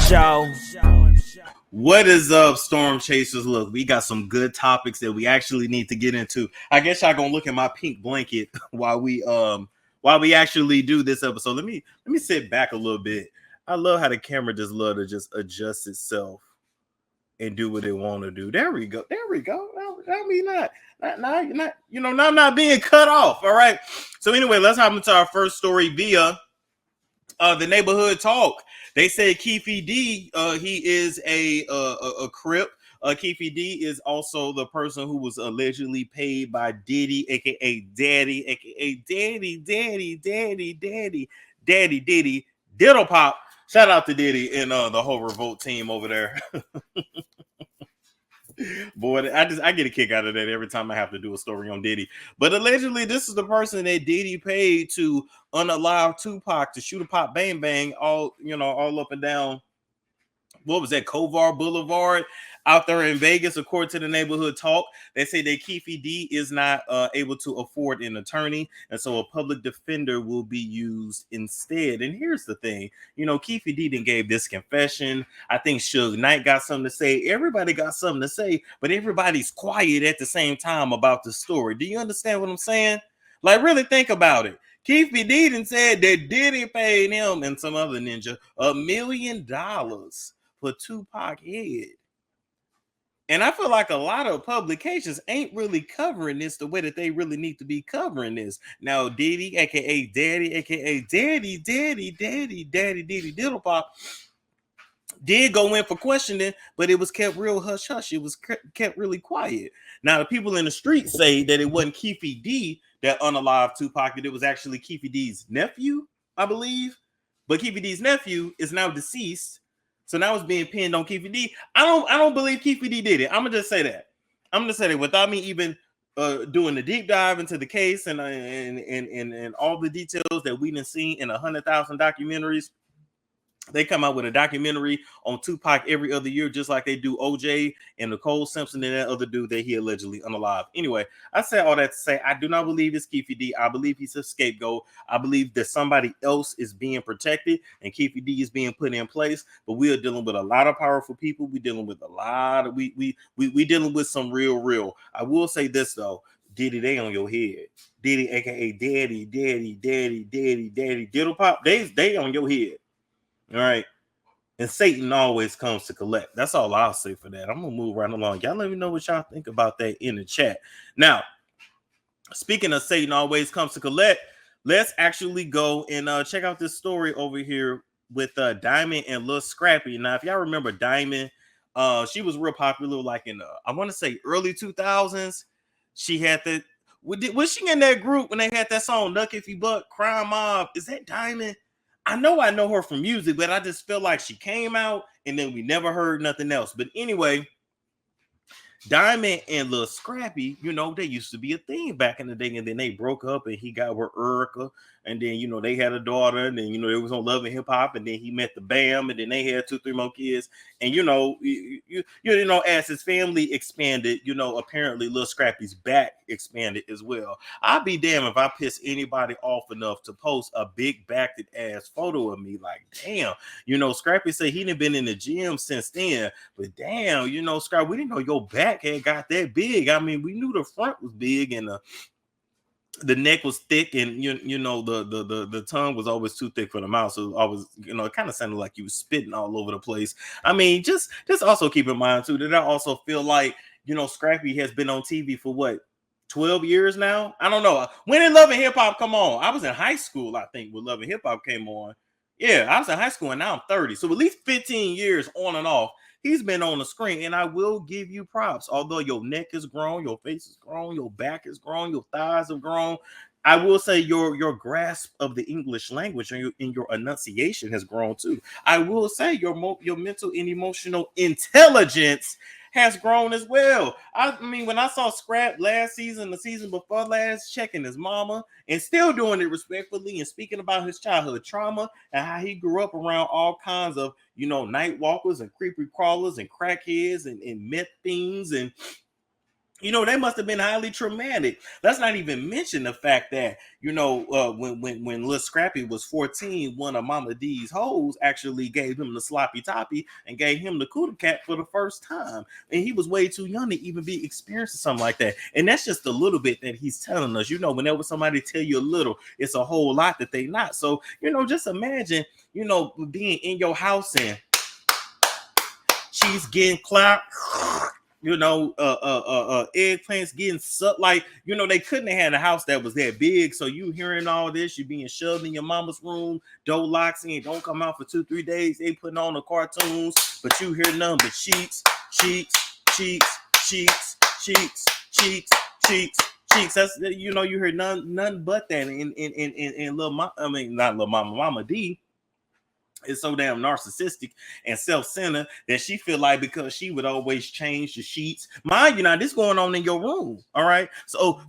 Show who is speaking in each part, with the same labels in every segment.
Speaker 1: Show.
Speaker 2: What is up, Storm Chasers? Look, we got some good topics that we actually need to get into. I guess y'all gonna look at my pink blanket while we actually do this episode. Let me sit back a little bit. I love how the camera just love to just adjust itself and do what it want to do. There we go. I mean, not, now I'm not being cut off. All right. So anyway, let's hop into our first story via the neighborhood talk. They say Keithlee, he is a Crip. Keithlee is also the person who was allegedly paid by Diddy, aka Daddy Diddy, Diddle Pop. Shout out to Diddy and the whole Revolt team over there. Boy, I get a kick out of that every time I have to do a story on Diddy. But allegedly, this is the person that Diddy paid to unalive Tupac to shoot a pop bang bang all up and down. What was that, Kovar Boulevard out there in Vegas? According to the neighborhood talk, they say that Keefe is not able to afford an attorney, and so a public defender will be used instead. And here's the thing, Keefe didn't gave this confession. I think Suge Knight got something to say. Everybody got something to say, but everybody's quiet at the same time about the story. Do you understand what I'm saying? Like, really think about it. Keefe Deedon said that Diddy paid him and some other ninja $1 million for Tupac head. And I feel like a lot of publications ain't really covering this the way that they really need to be covering this. Now, Diddy, aka Daddy Diddy Diddle Pop, did go in for questioning, but it was kept real hush hush. It was kept really quiet. Now, the people in the street say that it wasn't Keefe D that unalived Tupac, that it was actually Keefe D's nephew, I believe. But Keefe D's nephew is now deceased. So now it's being pinned on Keefe D. I don't believe Keefe D did it. I'm gonna just say that. Without me even doing the deep dive into the case and all the details that we didn't see in 100,000 documentaries. They come out with a documentary on Tupac every other year, just like they do OJ and Nicole Simpson and that other dude that he allegedly unalive. Anyway, I say all that to say I do not believe it's Keefe D. I believe he's a scapegoat. I believe that somebody else is being protected and Keefe D is being put in place. But we are dealing with a lot of powerful people. We're dealing with a lot of we dealing with some real. I will say this though. Diddy, they on your head. Diddy, aka Daddy Diddle Pop, they on your head. All right. And Satan always comes to collect. That's all I'll say for that. I'm going to move right along. Y'all let me know what y'all think about that in the chat. Now, speaking of Satan always comes to collect, let's actually go and check out this story over here with Diamond and Lil Scrappy. Now, if y'all remember Diamond, she was real popular like in, I want to say early 2000s. She had that. Was she in that group when they had that song, Nuck If You Buck, Crime Mob? Is that Diamond? I know her from music, but I just feel like she came out and then we never heard nothing else. But anyway, Diamond and Lil Scrappy, they used to be a thing back in the day, and then they broke up and he got with Erica, and then, they had a daughter, and then, they was on Love and Hip Hop, and then he met the Bam, and then they had 2-3 more kids. And, as his family expanded, apparently Lil Scrappy's back expanded as well. I'd be damn if I piss anybody off enough to post a big backed ass photo of me. Like, damn, Scrappy said he didn't been in the gym since then, but damn, Scrappy, we didn't know your back had got that big. I mean, we knew the front was big and the neck was thick, and the tongue was always too thick for the mouth, so always it kind of sounded like you was spitting all over the place. I mean, just also keep in mind too that I also feel like Scrappy has been on TV for what, 12 years now. I don't know, when did Love and Hip Hop come on? I was in high school, I think, when Love and Hip Hop came on. Yeah, I was in high school and now I'm 30, so at least 15 years on and off he's been on the screen. And I will give you props. Although your neck is grown, your face is grown, your back is grown, your thighs have grown, I will say your grasp of the English language and your enunciation has grown too. I will say your mental and emotional intelligence has grown as well. I mean, when I saw Scrap last season, the season before last, checking his mama and still doing it respectfully and speaking about his childhood trauma and how he grew up around all kinds of, night walkers and creepy crawlers and crackheads and meth fiends and You know, they must have been highly traumatic. Let's not even mention the fact that, you know, when little Scrappy was 14, one of Mama D's hoes actually gave him the sloppy toppy and gave him the cootie cat for the first time. And he was way too young to even be experiencing something like that. And that's just a little bit that he's telling us. You know, whenever somebody tell you a little, it's a whole lot that they not. So, you know, just imagine, you know, being in your house and cheese getting clapped. You know, eggplants getting sucked. Like, you know, they couldn't have had a house that was that big. So you hearing all this, you being shoved in your mama's room, door locks in, don't come out for 2-3 days. They putting on the cartoons, but you hear nothing but cheeks, cheeks, cheeks, cheeks, cheeks, cheeks, cheeks, cheeks. That's, you know, you hear none but that. And little mama, I mean, not little mama, Mama D is so damn narcissistic and self-centered that she feel like because she would always change the sheets. Mind you, now this going on in your room, all right? So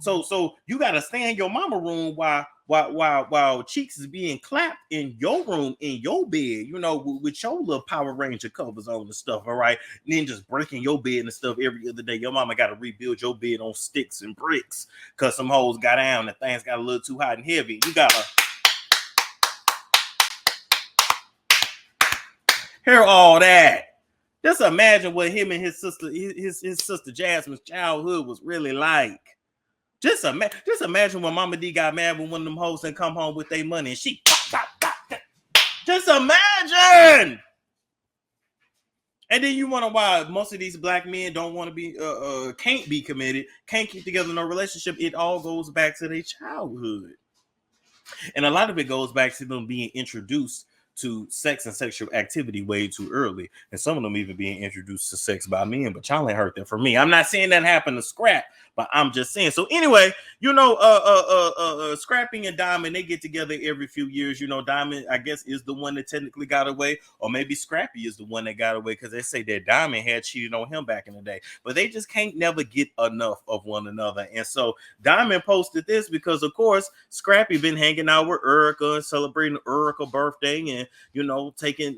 Speaker 2: you gotta stay in your mama room while cheeks is being clapped in your room, in your bed, you know, with your little Power Ranger covers on and stuff, all right? And then just breaking your bed and stuff every other day. Your mama gotta rebuild your bed on sticks and bricks because some hoes got down and things got a little too hot and heavy. You gotta hear all that. Just imagine what him and his sister Jasmine's childhood was really like. Just imagine when Mama D got mad when one of them hoes and come home with their money and she pop. Just imagine. And then you wonder why most of these black men don't want to be can't be committed, can't keep together no relationship. It all goes back to their childhood. And a lot of it goes back to them being introduced to sex and sexual activity way too early, and some of them even being introduced to sex by men. But y'all ain't heard that from me. I'm not saying that happened to Scrap, but I'm just saying. So anyway, you know, Scrappy and Diamond, they get together every few years. You know, Diamond, I guess, is the one that technically got away, or maybe Scrappy is the one that got away because they say that Diamond had cheated on him back in the day. But they just can't never get enough of one another. And so Diamond posted this because, of course, Scrappy been hanging out with Erica and celebrating Erica's birthday, and you know, taking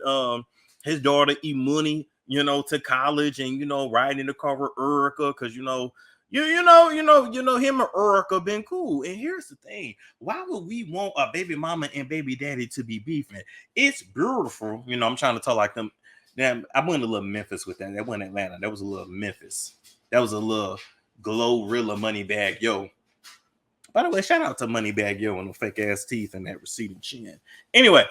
Speaker 2: his daughter Imuni, you know, to college, and you know, riding in the car with Erica because you know him and Erica been cool. And here's the thing: why would we want a baby mama and baby daddy to be beefing? It's beautiful, you know. I'm trying to tell like them. Damn, I went a little Memphis with that. That wasn't Atlanta. That was a little Memphis. That was a little Glorilla Moneybag Yo. By the way, shout out to Moneybag Yo and the fake ass teeth and that receding chin. Anyway,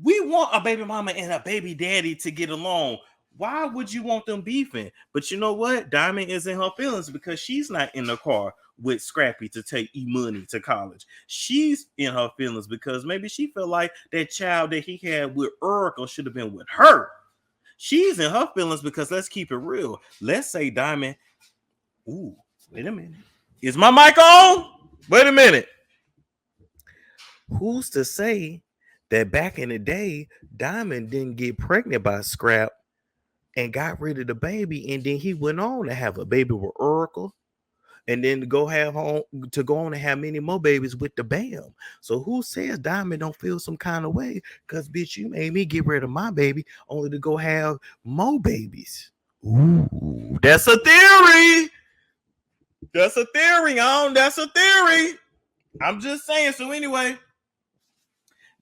Speaker 2: we want a baby mama and a baby daddy to get along. Why would you want them beefing? But you know what? Diamond is in her feelings because she's not in the car with Scrappy to take E-Money to college. She's in her feelings because maybe she felt like that child that he had with Oracle should have been with her. She's in her feelings because let's keep it real. Let's say Diamond. Ooh, wait a minute. Is my mic on? Wait a minute. Who's to say that back in the day, Diamond didn't get pregnant by Scrap and got rid of the baby, and then he went on to have a baby with Oracle, and then to go on and have many more babies with the Bam. So who says Diamond don't feel some kind of way? Because bitch, you made me get rid of my baby only to go have more babies. Ooh, that's a theory. That's a theory, that's a theory. I'm just saying. So anyway,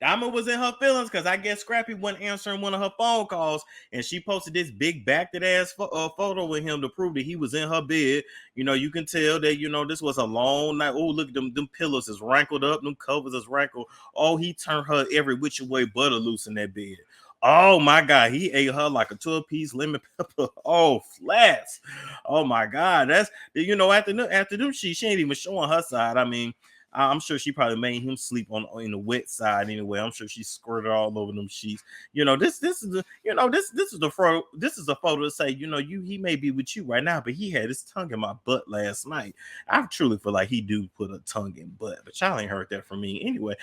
Speaker 2: Diamond was in her feelings because I guess Scrappy wasn't answering one of her phone calls, and she posted this big backed ass photo with him to prove that he was in her bed. You know, you can tell that, you know, this was a long night. Oh, look at them pillows is wrinkled up, them covers is wrinkled. Oh, he turned her every which way but a loose in that bed. Oh my God, he ate her like a 12-piece lemon pepper. Oh, flats. Oh my God, that's, you know, after them she ain't even showing her side. I mean, I'm sure she probably made him sleep in the wet side anyway. I'm sure she squirted all over them sheets. You know, this is the, you know, this is the photo to say, you know, he may be with you right now, but he had his tongue in my butt last night. I truly feel like he do put a tongue in butt, but y'all ain't heard that from me anyway.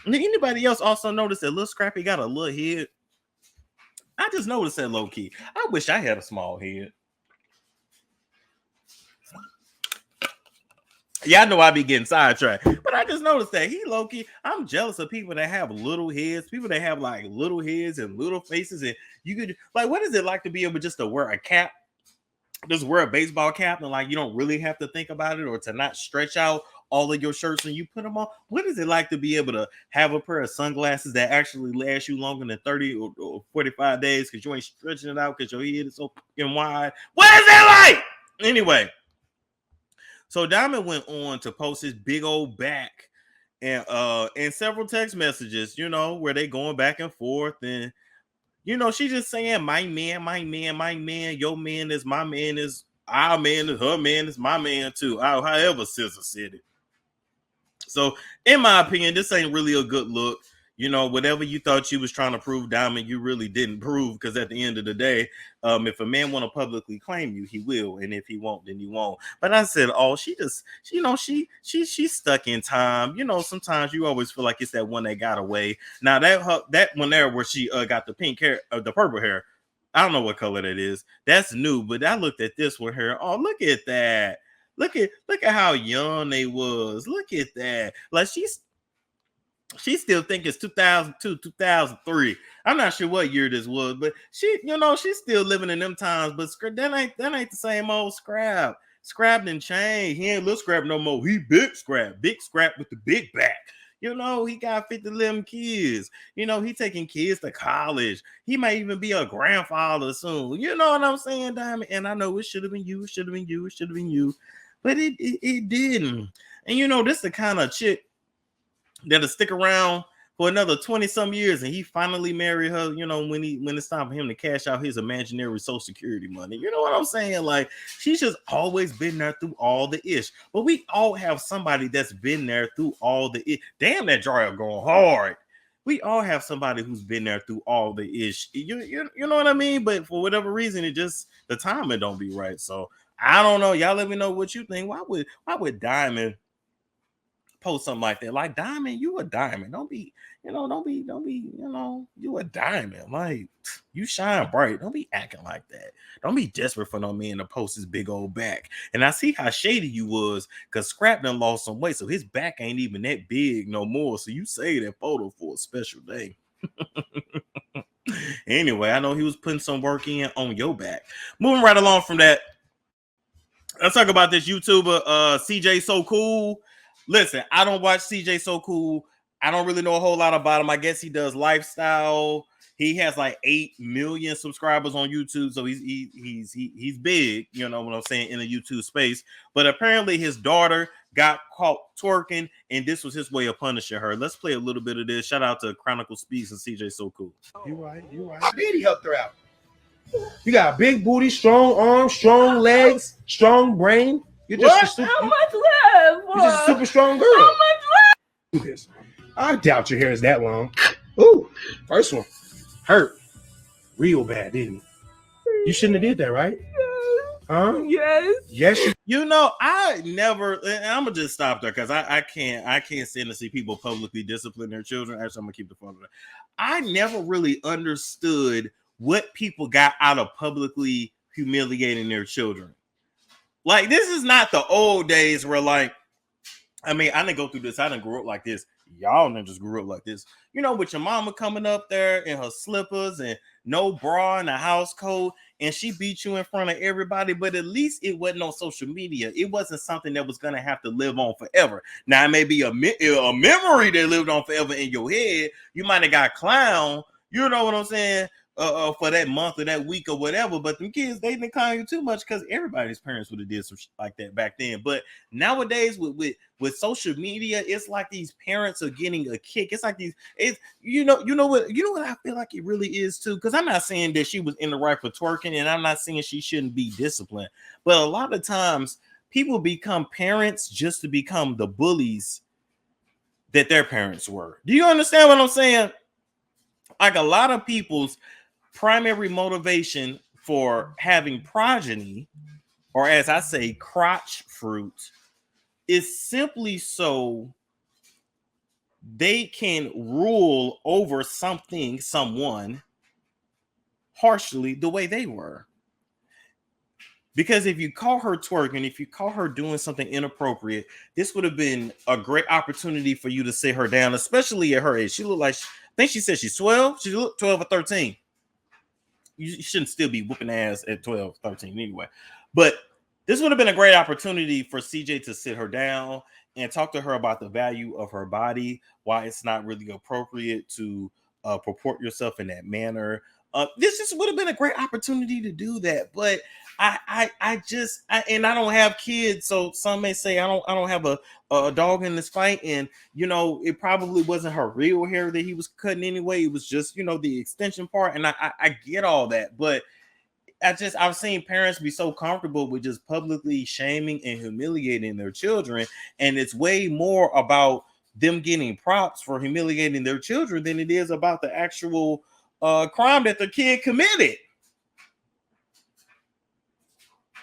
Speaker 2: Anybody else also noticed that little Scrappy got a little head? I just noticed that low key. I wish I had a small head. Yeah, I know I be getting sidetracked, but I just noticed that he low key. I'm jealous of people that have little heads, people that have like little heads and little faces, and you could like, what is it like to be able just to wear a cap just wear a baseball cap and like you don't really have to think about it, or to not stretch out all of your shirts when you put them on. What is it like to be able to have a pair of sunglasses that actually last you longer than 30 or 45 days because you ain't stretching it out because your head is so fucking wide? What is it like? Anyway, so Diamond went on to post his big old back and several text messages, you know, where they going back and forth, and you know, she just saying, my man, my man, my man, your man is my man, is our man, is her man, is my man too. However SZA said it. So, in my opinion, this ain't really a good look. You know, whatever you thought you was trying to prove, Diamond, you really didn't prove, because at the end of the day, if a man want to publicly claim you, he will, and if he won't, then he won't. But I said, oh, she just, you know, she's stuck in time. You know, sometimes you always feel like it's that one that got away. Now that one there where she got the pink hair, the purple hair, I don't know what color that is. That's new, but I looked at this with her. Oh, look at that. Look at how young they was. Look at that. Like she still think it's 2002, 2003. I'm not sure what year this was, but she, you know, she's still living in them times. But that ain't the same old Scrap. Scrap didn't change. He ain't little Scrap no more. He big Scrap with the big back. You know, he got 50 kids. You know, he taking kids to college. He might even be a grandfather soon. You know what I'm saying, Diamond? And I know it should have been you. It should have been you. It should have been you. But it didn't. And you know, this the kind of chick that'll stick around for another 20-some years, and he finally married her, you know, when it's time for him to cash out his imaginary Social Security money. You know what I'm saying? Like, she's just always been there through all the ish. But we all have somebody that's been there through all the ish. Damn, that dryer going hard. We all have somebody who's been there through all the ish. You know what I mean? But for whatever reason, it just, the timing don't be right. So I don't know. Y'all let me know what you think. Why would Diamond post something like that? Like, Diamond, you a diamond. Don't be, you know, you a diamond. Like, you shine bright. Don't be acting like that. Don't be desperate for no man to post his big old back. And I see how shady you was, because Scrap done lost some weight, so his back ain't even that big no more. So you saved that photo for a special day. Anyway, I know he was putting some work in on your back. Moving right along from that, let's talk about this YouTuber, CJ So Cool. Listen, I don't watch CJ So Cool. I don't really know a whole lot about him. I guess he does lifestyle. He has like 8 million subscribers on YouTube, so he's big. You know what I'm saying, in the YouTube space. But apparently, his daughter got caught twerking, and this was his way of punishing her. Let's play a little bit of this. Shout out to Chronicle Speaks and CJ So Cool.
Speaker 1: You right. I did he helped her out. You got a big booty, strong arms, strong legs, strong brain. You're just
Speaker 3: How much left?
Speaker 1: You're just a super strong girl.
Speaker 3: How much left?
Speaker 1: Do this. I doubt your hair is that long. Ooh, first one hurt real bad, didn't it? You shouldn't have did that, right? Huh? Yes.
Speaker 2: You know, I never, and I'm gonna just stop there because I can't stand to see people publicly discipline their children. Actually, I'm gonna keep the phone. I never really understood what people got out of publicly humiliating their children. Like, this is not the old days where, like, I mean, I didn't go through this. I didn't grow up like this. Y'all didn't just grew up like this. You know, with your mama coming up there in her slippers and no bra and a house coat, and she beat you in front of everybody, but at least it wasn't on social media. It wasn't something that was going to have to live on forever. Now, it may be a memory that lived on forever in your head. You might have got clown. You know what I'm saying? For that month or that week or whatever, but them kids, they didn't clown you too much because everybody's parents would have did some shit like that back then. But nowadays, with social media, it's like these parents are getting a kick. It's like these, you know what I feel like it really is too. Because I'm not saying that she was in the right for twerking, and I'm not saying she shouldn't be disciplined. But a lot of times, people become parents just to become the bullies that their parents were. Do you understand what I'm saying? Like, a lot of people's primary motivation for having progeny, or as I say, crotch fruit, is simply so they can rule over someone harshly the way they were. Because if you call her twerking, if you call her doing something inappropriate, this would have been a great opportunity for you to sit her down, especially at her age. She looked like, I think she said she's 12. She looked 12 or 13. You shouldn't still be whooping ass at 12, 13 anyway. But this would have been a great opportunity for CJ to sit her down and talk to her about the value of her body, why it's not really appropriate to purport yourself in that manner. This just would have been a great opportunity to do that. But I don't have kids, so some may say I don't have a dog in this fight, and it probably wasn't her real hair that he was cutting anyway. It was just the extension part, and I get all that, but I've seen parents be so comfortable with just publicly shaming and humiliating their children, and it's way more about them getting props for humiliating their children than it is about the actual crime that the kid committed.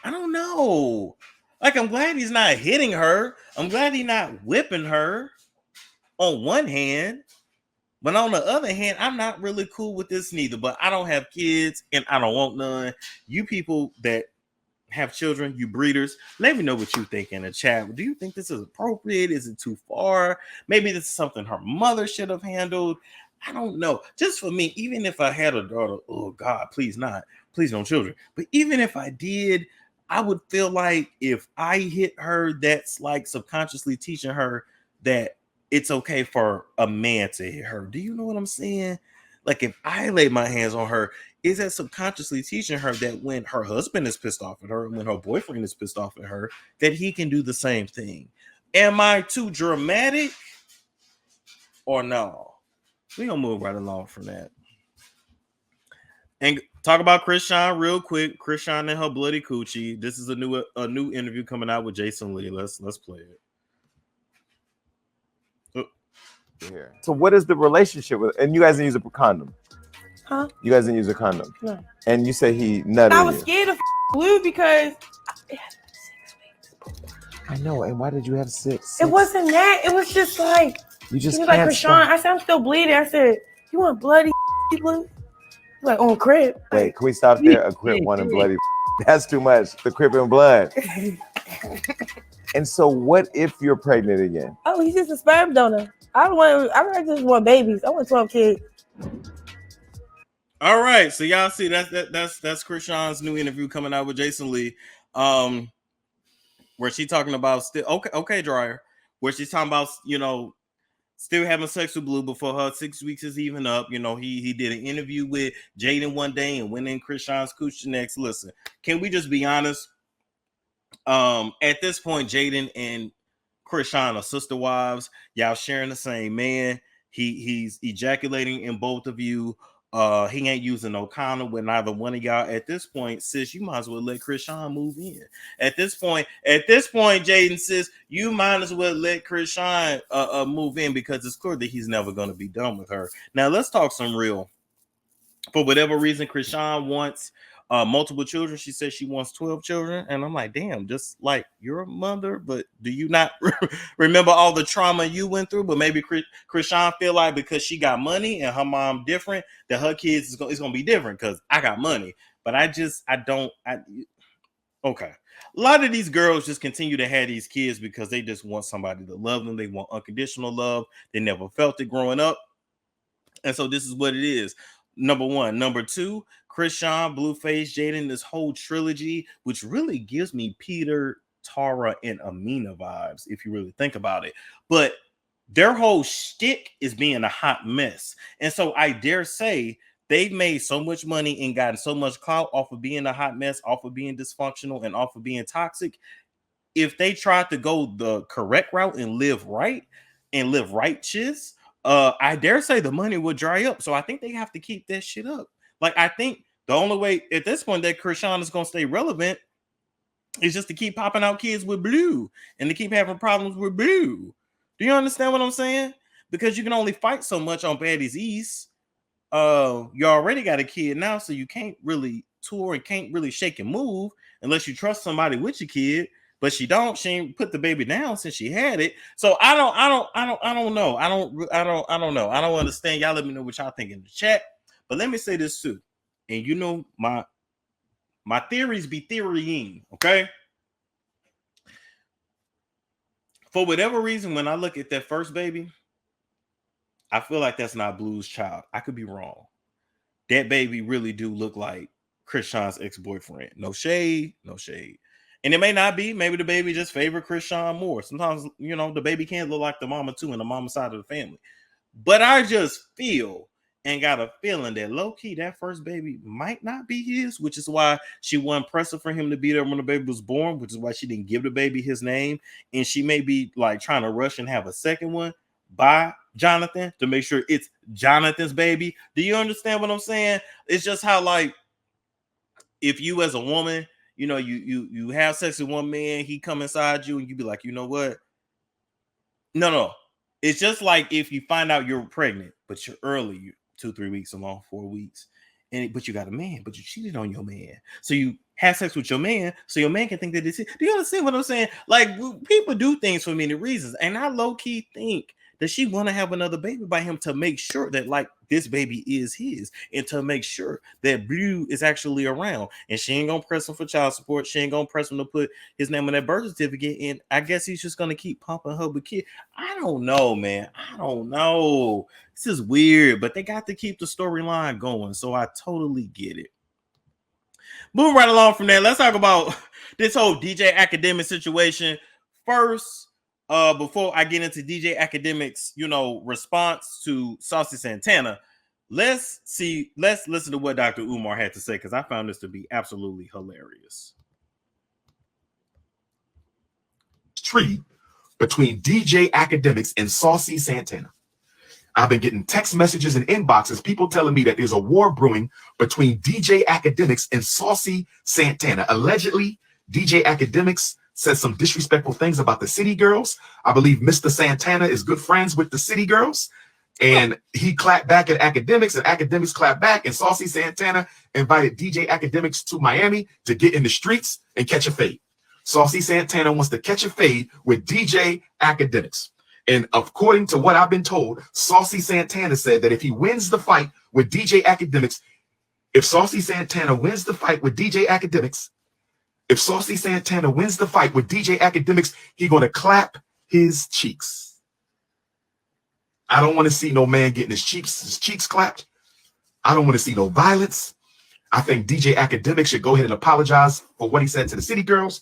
Speaker 2: I don't know. Like, I'm glad he's not hitting her. I'm glad he's not whipping her on one hand. But on the other hand, I'm not really cool with this neither. But I don't have kids and I don't want none. You people that have children, you breeders, let me know what you think in the chat. Do you think this is appropriate? Is it too far? Maybe this is something her mother should have handled. I don't know. Just for me, even if I had a daughter, oh God, please not. Please no children. But even if I did, I would feel like if I hit her, that's like subconsciously teaching her that it's okay for a man to hit her. Do you know what I'm saying? Like, if I lay my hands on her, is that subconsciously teaching her that when her husband is pissed off at her, and when her boyfriend is pissed off at her, that he can do the same thing? Am I too dramatic or no? We're gonna move right along from that. And talk about Chrisean real quick. Chrisean and her bloody coochie. This is a new interview coming out with Jason Lee. Let's play it.
Speaker 4: Here. So what is the relationship with? And you guys didn't use a condom?
Speaker 3: Huh?
Speaker 4: You guys didn't use a condom?
Speaker 3: No.
Speaker 4: And you say he nutted
Speaker 3: I was
Speaker 4: you.
Speaker 3: scared of blue because it had 6 weeks.
Speaker 4: I know. And why did you have six?
Speaker 3: It wasn't that. It was just like
Speaker 4: You just
Speaker 3: he was like,
Speaker 4: can't
Speaker 3: Chrisean.
Speaker 4: stop.
Speaker 3: I said, I'm still bleeding. I said, you want bloody blue? He's like, on crib.
Speaker 4: Wait, can we stop there? A crip one and bloody. That's too much. The crip and blood. And so, what if you're pregnant again?
Speaker 3: Oh, he's just a sperm donor. I just want babies. I want 12 kids.
Speaker 2: All right, so y'all see that's Chrisean's new interview coming out with Jason Lee, where she's talking about still okay dryer, where she's talking about still having sex with Blue before her 6 weeks is even up. He did an interview with Jaden one day and went in Chrisean's coochie next. Listen, can we just be honest? At this point, Jaden and Chrisean are sister wives. Y'all sharing the same man. He's ejaculating in both of you. He ain't using no condom with neither one of y'all. At this point, sis, you might as well let Chrisean move in. At this point, Jaden, sis, you might as well let Chrisean move in, because it's clear that he's never going to be done with her. Now, let's talk some real. For whatever reason, Chrisean wants multiple children. She says she wants 12 children. And I'm like, damn, just like your mother, but do you not remember all the trauma you went through? But maybe Chrisean feel like because she got money and her mom different, that her kids is going to be different because I got money. But okay. A lot of these girls just continue to have these kids because they just want somebody to love them. They want unconditional love. They never felt it growing up. And so this is what it is. Number one. Number two, Chrisean, Blueface, Jaden, this whole trilogy, which really gives me Peter, Tara, and Amina vibes, if you really think about it. But their whole shtick is being a hot mess. And so I dare say they've made so much money and gotten so much clout off of being a hot mess, off of being dysfunctional, and off of being toxic. If they tried to go the correct route and live right and live righteous, I dare say the money would dry up. So I think they have to keep that shit up. Like, I think the only way at this point that Chrisean is going to stay relevant is just to keep popping out kids with Blue and to keep having problems with Blue. Do you understand what I'm saying? Because you can only fight so much on Baddies East. You already got a kid now, so you can't really tour and can't really shake and move unless you trust somebody with your kid. But she ain't put the baby down since she had it. So I don't know. I don't know. I don't understand. Y'all let me know what y'all think in the chat. But let me say this too. And my theories be theorying, okay? For whatever reason, when I look at that first baby, I feel like that's not Blue's child. I could be wrong. That baby really do look like Chrisean's ex-boyfriend. No shade, no shade. And it may not be. Maybe the baby just favor Chrisean more. Sometimes, you know, the baby can't look like the mama too in the mama side of the family. But I just feel and got a feeling that low-key that first baby might not be his, which is why she wasn't pressing for him to be there when the baby was born, which is why she didn't give the baby his name. And she may be like trying to rush and have a second one by Jonathan to make sure it's Jonathan's baby. Do you understand what I'm saying? It's just how, like, if you as a woman, you know, you have sex with one man, he come inside you and you be like, you know what? No. It's just like if you find out you're pregnant, but you're early, you're 2-3 weeks along, 4 weeks, but you got a man, but you cheated on your man. So you have sex with your man, so your man can think that it's it. Do you understand what I'm saying? Like, people do things for many reasons, and I low-key think that she want to have another baby by him to make sure that, like, this baby is his, and to make sure that Blue is actually around. And she ain't gonna press him for child support. She ain't gonna press him to put his name on that birth certificate. And I guess he's just gonna keep pumping her with kids. I don't know, man. I don't know. This is weird, but they got to keep the storyline going. So I totally get it. Moving right along from there, let's talk about this whole DJ Akademiks situation. First, before I get into DJ Akademiks, you know, response to Saucy Santana, let's listen to what Dr. Umar had to say, because I found this to be absolutely hilarious.
Speaker 5: Tree between DJ Akademiks and Saucy Santana. I've been getting text messages and inboxes, people telling me that there's a war brewing between DJ Akademiks and Saucy Santana. Allegedly, DJ Akademiks said some disrespectful things about the City Girls. I believe Mr. Santana is good friends with the City Girls. And he clapped back at Akademiks, and Akademiks clapped back, and Saucy Santana invited DJ Akademiks to Miami to get in the streets and catch a fade. Saucy Santana wants to catch a fade with DJ Akademiks. And according to what I've been told, Saucy Santana said that if he wins the fight with DJ Akademiks, if Saucy Santana wins the fight with DJ Akademiks, if Saucy Santana wins the fight with DJ Akademiks, he's going to clap his cheeks. I don't want to see no man getting his cheeks clapped. I don't want to see no violence. I think DJ Akademiks should go ahead and apologize for what he said to the City Girls.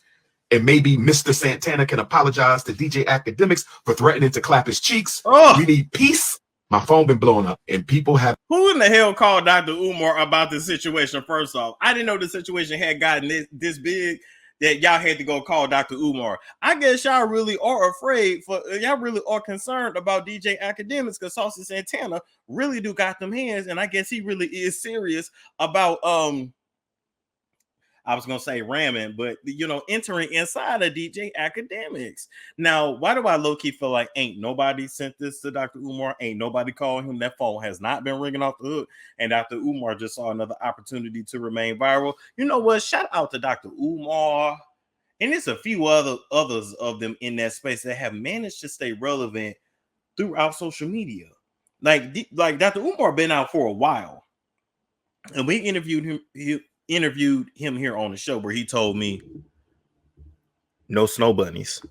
Speaker 5: And maybe Mr. Santana can apologize to DJ Akademiks for threatening to clap his cheeks.
Speaker 2: Oh.
Speaker 5: We need peace. My phone been blowing up, and people have.
Speaker 2: Who in the hell called Dr. Umar about this situation? First off, I didn't know the situation had gotten this big that y'all had to go call Dr. Umar. I guess y'all really are afraid y'all really are concerned about DJ Akademiks, because Saucy Santana really do got them hands, and I guess he really is serious about I was going to say ramming, but, you know, entering inside of DJ Akademiks. Now, why do I low-key feel like ain't nobody sent this to Dr. Umar? Ain't nobody calling him? That phone has not been ringing off the hook. And Dr. Umar just saw another opportunity to remain viral. You know what? Shout out to Dr. Umar. And there's a few others of them in that space that have managed to stay relevant throughout social media. Like Dr. Umar been out for a while. And we interviewed him here on the show, where he told me no snow bunnies.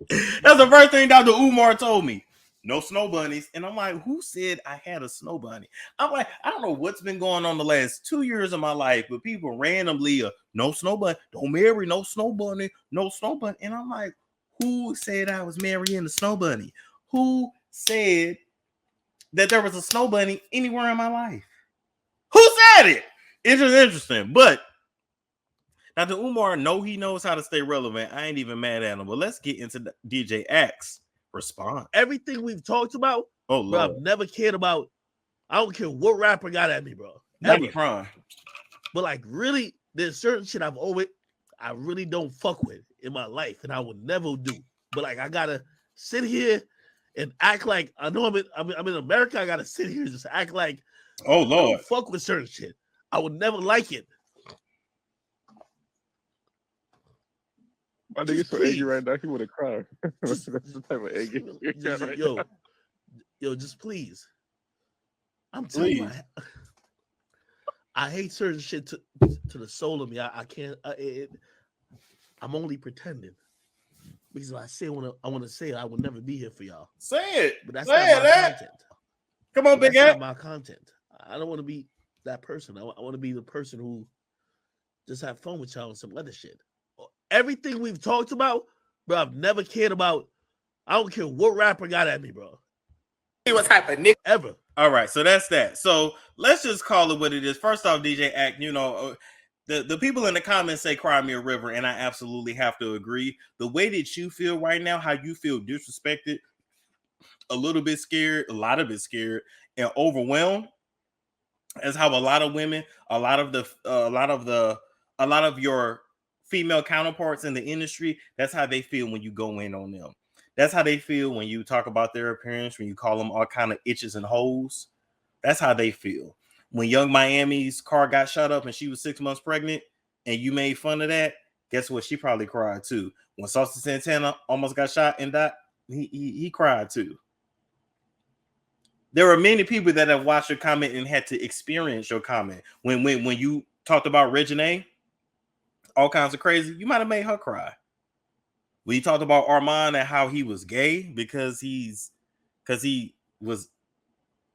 Speaker 2: That's the first thing Dr. Umar told me. No snow bunnies. And I'm like, who said I had a snow bunny? I'm like, I don't know what's been going on the last 2 years of my life, but people randomly no snow bunny, don't marry no snow bunny, no snow bunny. And I'm like, who said I was marrying the snow bunny? Who said that there was a snow bunny anywhere in my life? Who said it? It's just interesting. But Dr. Umar, he knows how to stay relevant. I ain't even mad at him. But let's get into the DJ Axe response.
Speaker 6: Everything we've talked about,
Speaker 2: Oh,
Speaker 6: bro,
Speaker 2: Lord.
Speaker 6: I've never cared about. I don't care what rapper got at me, bro.
Speaker 2: Not
Speaker 6: Ever.
Speaker 2: crying.
Speaker 6: But like, really, there's certain shit I really don't fuck with in my life, and I would never do. But like, I gotta sit here and act like I know I'm in America. I gotta sit here and just act like
Speaker 2: Oh,
Speaker 6: I
Speaker 2: Lord.
Speaker 6: don't fuck with certain shit. I would never like it.
Speaker 7: My nigga's so angry right now. He would have cried. That's the type of anger.
Speaker 6: Yo, just please. I'm telling you,
Speaker 2: Please.
Speaker 6: I hate certain shit to the soul of me. I can't. I'm only pretending because if I say what I want to say, I would never be here for y'all.
Speaker 2: Say it.
Speaker 6: But that's
Speaker 2: Say
Speaker 6: not my
Speaker 2: it.
Speaker 6: content.
Speaker 2: Come on, Big
Speaker 6: That's
Speaker 2: Ed.
Speaker 6: not my content. I don't want to be that person. I want to be the person who just have fun with y'all and some other shit. Everything we've talked about, bro, I've never cared about. I don't care what rapper got at me, bro.
Speaker 3: What type of nigga?
Speaker 6: Ever.
Speaker 2: All right, so that's that. So let's just call it what it is. First off, DJ Act, you know, the people in the comments say cry me a river, and I absolutely have to agree. The way that you feel right now, how you feel disrespected, a little bit scared, a lot of it scared, and overwhelmed, is how a lot of women, a lot of your female counterparts in the industry, that's how they feel when you go in on them. That's how they feel when you talk about their appearance, when you call them all kind of itches and holes. That's how they feel. When Young Miami's car got shot up and she was 6 months pregnant and you made fun of that, guess what? She probably cried too. When Saucy Santana almost got shot and died, he cried too. There are many people that have watched your comment and had to experience your comment. When you talked about Regine, all kinds of crazy, you might have made her cry. When you talked about Armand and how he was gay because he was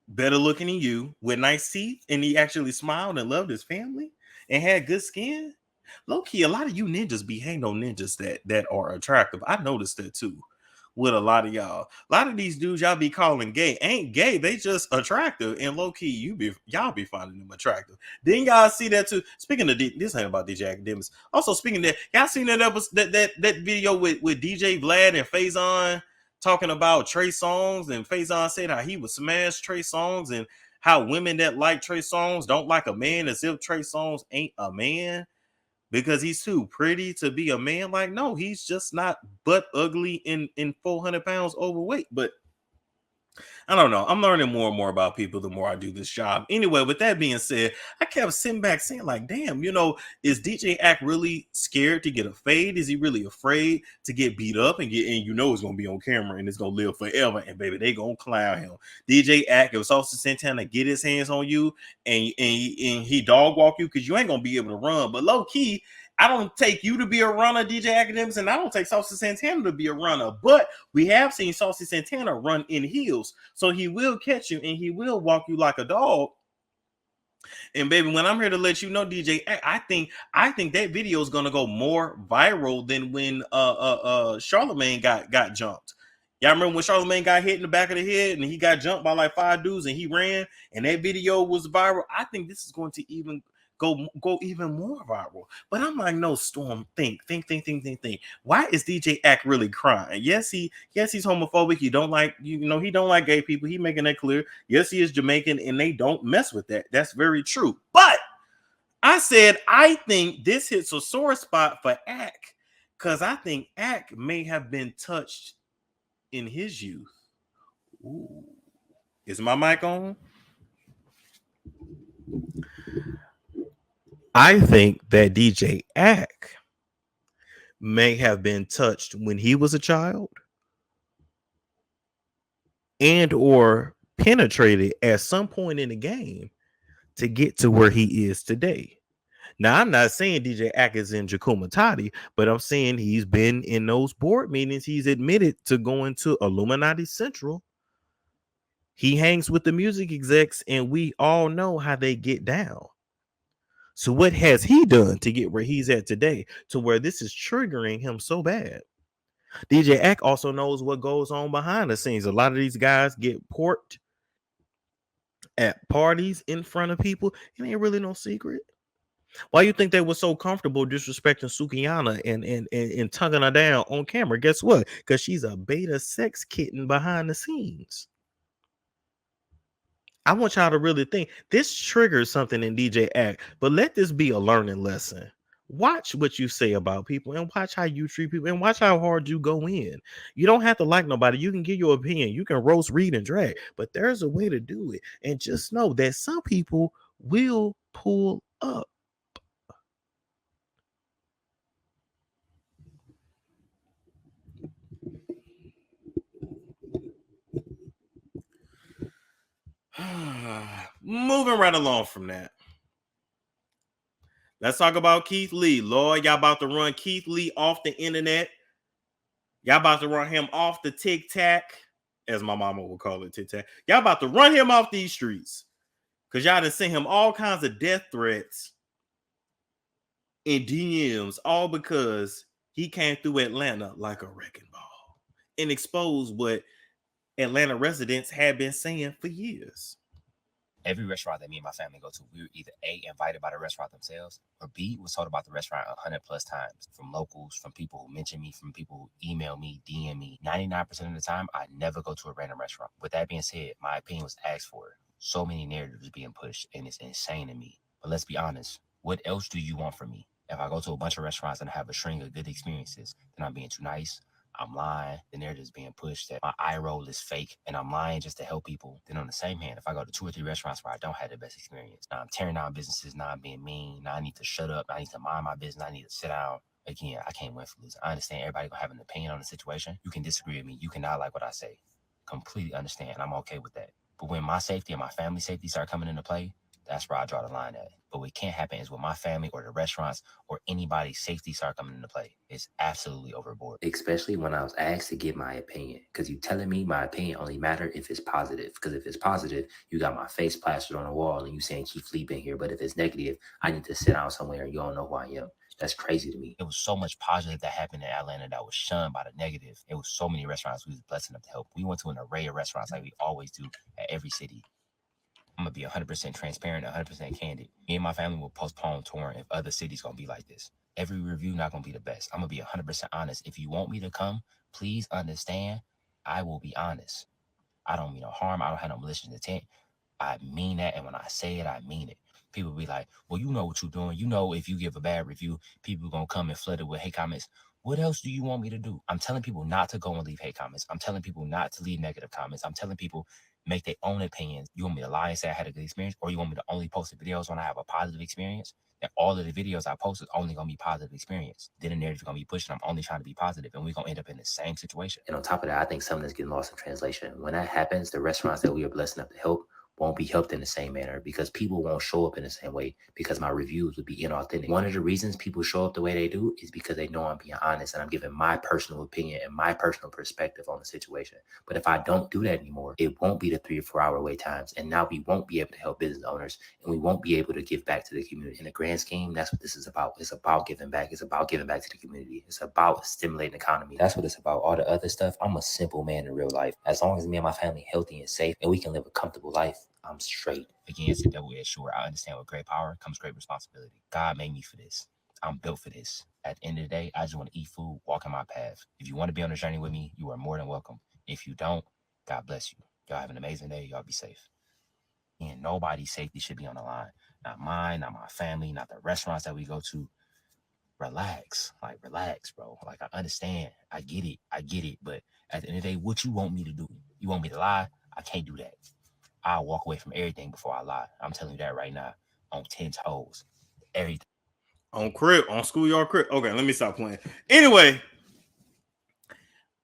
Speaker 2: better looking than you with nice teeth and he actually smiled and loved his family and had good skin. Low key, a lot of you ninjas be hating on ninjas that are attractive. I noticed that too. With a lot of y'all, a lot of these dudes y'all be calling gay ain't gay, they just attractive, and low key y'all be finding them attractive. Then y'all see that too. Speaking of this ain't about DJ Akademiks. Also speaking of that, y'all seen that video with DJ Vlad and Faison talking about Trey Songz, and Faison said how he would smash Trey Songz and how women that like Trey Songz don't like a man, as if Trey Songz ain't a man because he's too pretty to be a man. Like, no, he's just not butt ugly in 400 pounds overweight. But I don't know. I'm learning more and more about people the more I do this job. Anyway, with that being said, I kept sitting back saying, like, damn, you know, is DJ Act really scared to get a fade? Is he really afraid to get beat up and you know it's gonna be on camera and it's gonna live forever? And baby, they gonna clown him. DJ Act, if Saucy Santana get his hands on you and he dog walk you, because you ain't gonna be able to run. But low key, I don't take you to be a runner, DJ Akademiks, and I don't take Saucy Santana to be a runner. But we have seen Saucy Santana run in heels. So he will catch you and he will walk you like a dog. And baby, when I'm here to let you know, DJ, I think that video is gonna go more viral than when Charlemagne got jumped. Y'all remember when Charlemagne got hit in the back of the head and he got jumped by like 5 dudes and he ran and that video was viral? I think this is going to even go even more viral. But I'm like, no, Storm, think. Why is DJ Act really crying? Yes, he's homophobic. He don't like gay people. He making that clear. Yes, he is Jamaican and they don't mess with that. That's very true. But I said, I think this hits a sore spot for Act because I think Act may have been touched in his youth. Ooh. Is my mic on? I think that DJ Ack may have been touched when he was a child and or penetrated at some point in the game to get to where he is today. Now, I'm not saying DJ Ack is in Jakuma Tati, but I'm saying he's been in those board meetings. He's admitted to going to Illuminati Central. He hangs with the music execs, and we all know how they get down. So what has he done to get where he's at today, to where this is triggering him so bad? DJ Ack also knows what goes on behind the scenes. A lot of these guys get porked at parties in front of people. It ain't really no secret. Why you think they were so comfortable disrespecting Sukiyana and tonguing her down on camera? Guess what? Because she's a beta sex kitten behind the scenes. I want y'all to really think this triggers something in DJ Act, but let this be a learning lesson. Watch what you say about people and watch how you treat people and watch how hard you go in. You don't have to like nobody. You can give your opinion. You can roast, read, and drag, but there's a way to do it. And just know that some people will pull up. Moving right along from that. Let's talk about Keithlee. Lord, y'all about to run Keithlee off the internet. Y'all about to run him off the tic-tac, as my mama would call it, tic-tac. Y'all about to run him off these streets. Because y'all done sent him all kinds of death threats in DMs, all because he came through Atlanta like a wrecking ball and exposed what Atlanta residents had been saying for years.
Speaker 8: Every restaurant that me and my family go to, we were either A, invited by the restaurant themselves, or B, was told about the restaurant 100 plus times from locals, from people who mention me, from people who email me, DM me. 99% of the time, I never go to a random restaurant. With that being said, my opinion was asked for. So many narratives being pushed, and it's insane to me. But let's be honest, what else do you want from me? If I go to a bunch of restaurants and have a string of good experiences, then I'm being too nice, I'm lying, the narrative is being pushed that my eye roll is fake and I'm lying just to help people. Then on the same hand, if I go to 2 or 3 restaurants where I don't have the best experience, now I'm tearing down businesses, now I'm being mean, now I need to shut up, I need to mind my business, I need to sit down. Again, I can't win for losing. I understand everybody gonna have an opinion on the situation. You can disagree with me, you cannot like what I say. Completely understand, I'm okay with that. But when my safety and my family's safety start coming into play, that's where I draw the line at. But what can't happen is when my family or the restaurants or anybody's safety start coming into play. It's absolutely overboard. Especially when I was asked to give my opinion. Because you telling me my opinion only matter if it's positive. Because if it's positive, you got my face plastered on the wall and you saying Keithlee been here. But if it's negative, I need to sit down somewhere and you don't know who I am. That's crazy to me. It was so much positive that happened in Atlanta that was shunned by the negative. It was so many restaurants we was blessed enough to help. We went to an array of restaurants like we always do at every city. I'm going to be 100% transparent, 100% candid. Me and my family will postpone touring if other cities going to be like this. Every review not going to be the best. I'm going to be 100% honest. If you want me to come, please understand, I will be honest. I don't mean no harm. I don't have no malicious intent. I mean that, and when I say it, I mean it. People be like, well, you know what you're doing. You know if you give a bad review, people going to come and flood it with hate comments. What else do you want me to do? I'm telling people not to go and leave hate comments. I'm telling people not to leave negative comments. I'm telling people make their own opinions. You want me to lie and say I had a good experience, or you want me to only post the videos when I have a positive experience? And all of the videos I post is only going to be positive experience. Then the narrative is going to be pushed, and I'm only trying to be positive, and we're going to end up in the same situation. And on top of that, I think something is getting lost in translation. When that happens, the restaurants that we are blessed enough to help won't be helped in the same manner because people won't show up in the same way because my reviews would be inauthentic. One of the reasons people show up the way they do is because they know I'm being honest and I'm giving my personal opinion and my personal perspective on the situation. But if I don't do that anymore, it won't be the 3 or 4 hour wait times. And now we won't be able to help business owners and we won't be able to give back to the community. In the grand scheme, that's what this is about. It's about giving back. It's about giving back to the community. It's about stimulating the economy. That's what it's about. All the other stuff, I'm a simple man in real life. As long as me and my family healthy and safe and we can live a comfortable life, I'm straight. Again, it's a double-edged sword. I understand with great power comes great responsibility. God made me for this. I'm built for this. At the end of the day, I just want to eat food, walk in my path. If you want to be on the journey with me, you are more than welcome. If you don't, God bless you. Y'all have an amazing day. Y'all be safe. And nobody's safety should be on the line. Not mine, not my family, not the restaurants that we go to. Relax. Like, relax, bro. Like, I understand. I get it. But at the end of the day, what you want me to do? You want me to lie? I can't do that. I'll walk away from everything before I lie. I'm telling you that right now. On 10 toes. Everything.
Speaker 2: On schoolyard crib. Okay, let me stop playing. Anyway,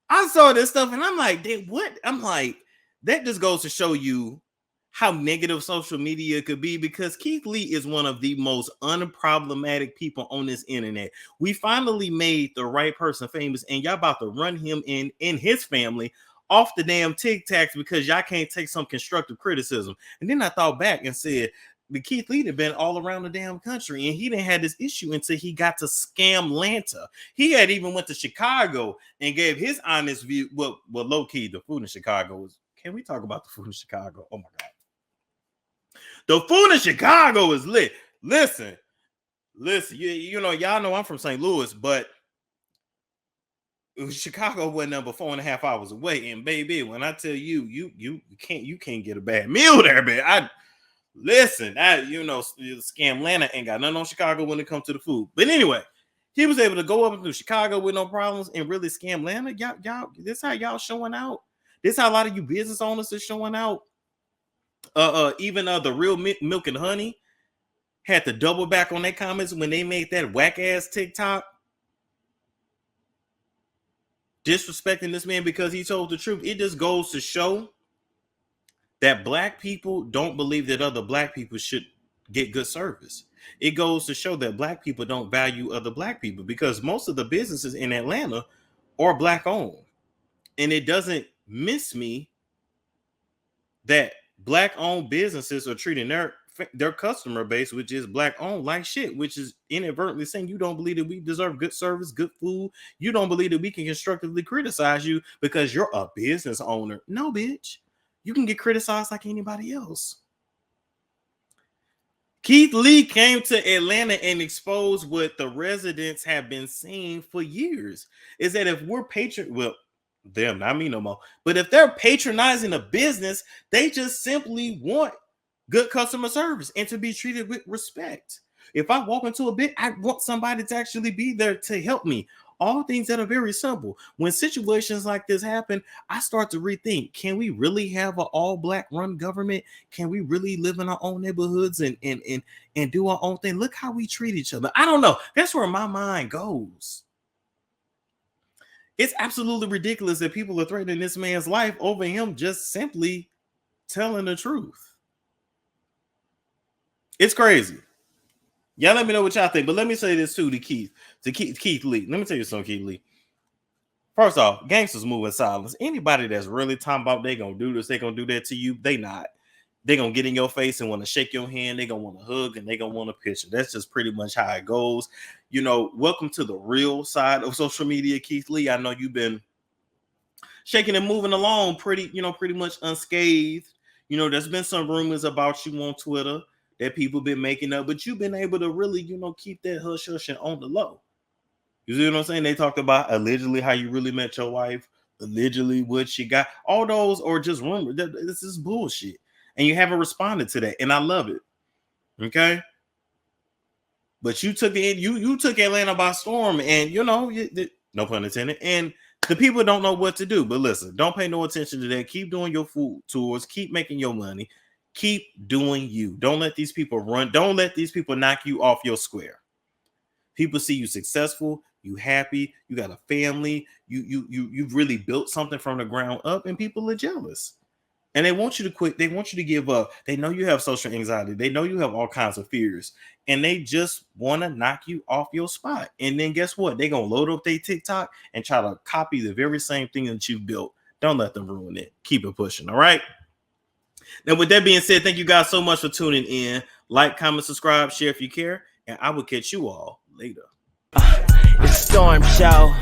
Speaker 2: I saw this stuff and I'm like, what? I'm like, that just goes to show you how negative social media could be because Keithlee is one of the most unproblematic people on this internet. We finally made the right person famous and y'all about to run him in his family off the damn Tic Tacs because y'all can't take some constructive criticism. And then I thought back and said, the Keithlee had been all around the damn country and he didn't have this issue until he got to Scamlanta. He had even went to Chicago and gave his honest view. Well, low key, the food in Chicago is, can we talk about the food in Chicago? Oh my God. The food in Chicago is lit. Listen, you know, y'all know I'm from St. Louis, but Chicago wasn't number 4.5 hours away. And baby, when I tell you, you can't get a bad meal there, man. You know, Scamlanta ain't got nothing on Chicago when it comes to the food. But anyway, he was able to go up into Chicago with no problems and really Scamlanta. Y'all, this how y'all showing out. This how a lot of you business owners are showing out. Even the real milk and honey had to double back on their comments when they made that whack ass TikTok disrespecting this man because he told the truth. It just goes to show that black people don't believe that other black people should get good service. It goes to show that black people don't value other black people because most of the businesses in Atlanta are black owned. And it doesn't miss me that black owned businesses are treating their their customer base, which is black owned, like shit, which is inadvertently saying you don't believe that we deserve good service, good food. You don't believe that we can constructively criticize you because you're a business owner. No, bitch. You can get criticized like anybody else. Keithlee came to Atlanta and exposed what the residents have been saying for years. Is that if we're them, not me no more. But if they're patronizing a business, they just simply want good customer service and to be treated with respect. If I walk into a bit, I want somebody to actually be there to help me. All things that are very simple. When situations like this happen, I start to rethink, can we really have an all-black run government? Can we really live in our own neighborhoods and do our own thing? Look how we treat each other. I don't know. That's where my mind goes. It's absolutely ridiculous that people are threatening this man's life over him just simply telling the truth. It's crazy. Y'all let me know what y'all think, but let me say this too to Keithlee. Let me tell you something, Keithlee. First off, gangsters move in silence. Anybody that's really talking about they gonna do this, they gonna do that to you, they not. They gonna get in your face and want to shake your hand. They gonna want to hug and they gonna want a picture. That's just pretty much how it goes. You know, welcome to the real side of social media, Keithlee. I know you've been shaking and moving along pretty much unscathed. You know, there's been some rumors about you on Twitter that people been making up, but you've been able to really, keep that hush hush and on the low. You see what I'm saying? They talked about allegedly how you really met your wife, allegedly what she got. All those are just rumors. This is bullshit. And you haven't responded to that. And I love it. Okay. But you took you took Atlanta by storm, and no pun intended. And the people don't know what to do. But listen, don't pay no attention to that. Keep doing your food tours, keep making your money. Keep doing you. Don't let these people run. Don't let these people knock you off your square. People see you successful, you happy, you got a family, you've really built something from the ground up, and people are jealous. And they want you to quit. They want you to give up. They know you have social anxiety. They know you have all kinds of fears. And they just want to knock you off your spot. And then guess what? They're going to load up their TikTok and try to copy the very same thing that you built. Don't let them ruin it. Keep it pushing. All right. Now, with that being said, thank you guys so much for tuning in. Like, comment, subscribe, share if you care. And I will catch you all later.
Speaker 9: It's Storm Show.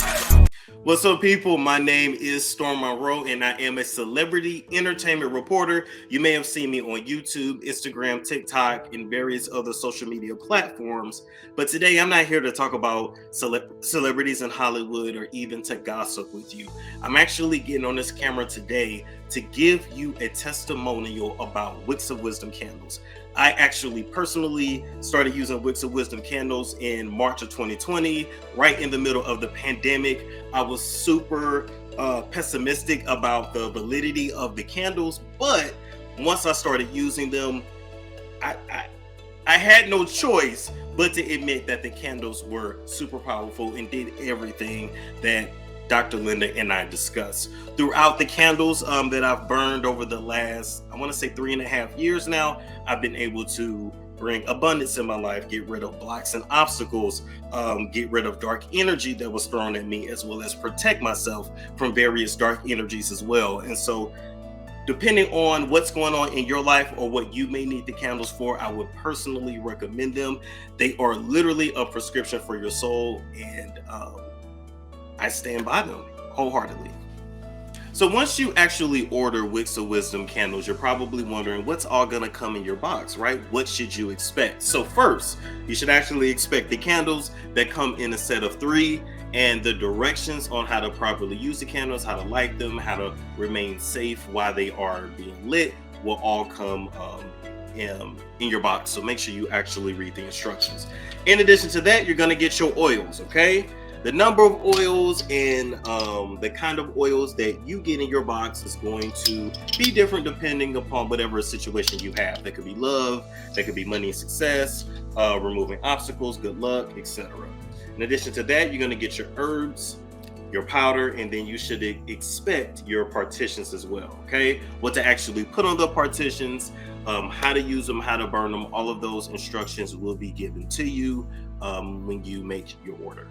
Speaker 2: What's up, people? My name is Storm Monroe, and I am a celebrity entertainment reporter. You may have seen me on YouTube, Instagram, TikTok, and various other social media platforms. But today, I'm not here to talk about celebrities in Hollywood or even to gossip with you. I'm actually getting on this camera today to give you a testimonial about Wicks of Wisdom candles. I actually personally started using Wicks of Wisdom candles in March of 2020, right in the middle of the pandemic. I was super pessimistic about the validity of the candles, but once I started using them, I had no choice but to admit that the candles were super powerful and did everything that Dr. Linda and I discussed. Throughout the candles that I've burned over the last, I want to say 3.5 years now, I've been able to bring abundance in my life, get rid of blocks and obstacles, get rid of dark energy that was thrown at me, as well as protect myself from various dark energies as well. And so depending on what's going on in your life or what you may need the candles for, I would personally recommend them. They are literally a prescription for your soul, and I stand by them wholeheartedly. So once you actually order Wicks of Wisdom candles, you're probably wondering what's all gonna come in your box, right? What should you expect? So first, you should actually expect the candles that come in a set of 3, and the directions on how to properly use the candles, how to light them, how to remain safe while they are being lit will all come in your box. So make sure you actually read the instructions. In addition to that, you're gonna get your oils, okay? The number of oils and the kind of oils that you get in your box is going to be different depending upon whatever situation you have. That could be love, that could be money and success, removing obstacles, good luck, etc. In addition to that, you're going to get your herbs, your powder, and then you should expect your partitions as well, okay? What to actually put on the partitions, how to use them, how to burn them, all of those instructions will be given to you when you make your order.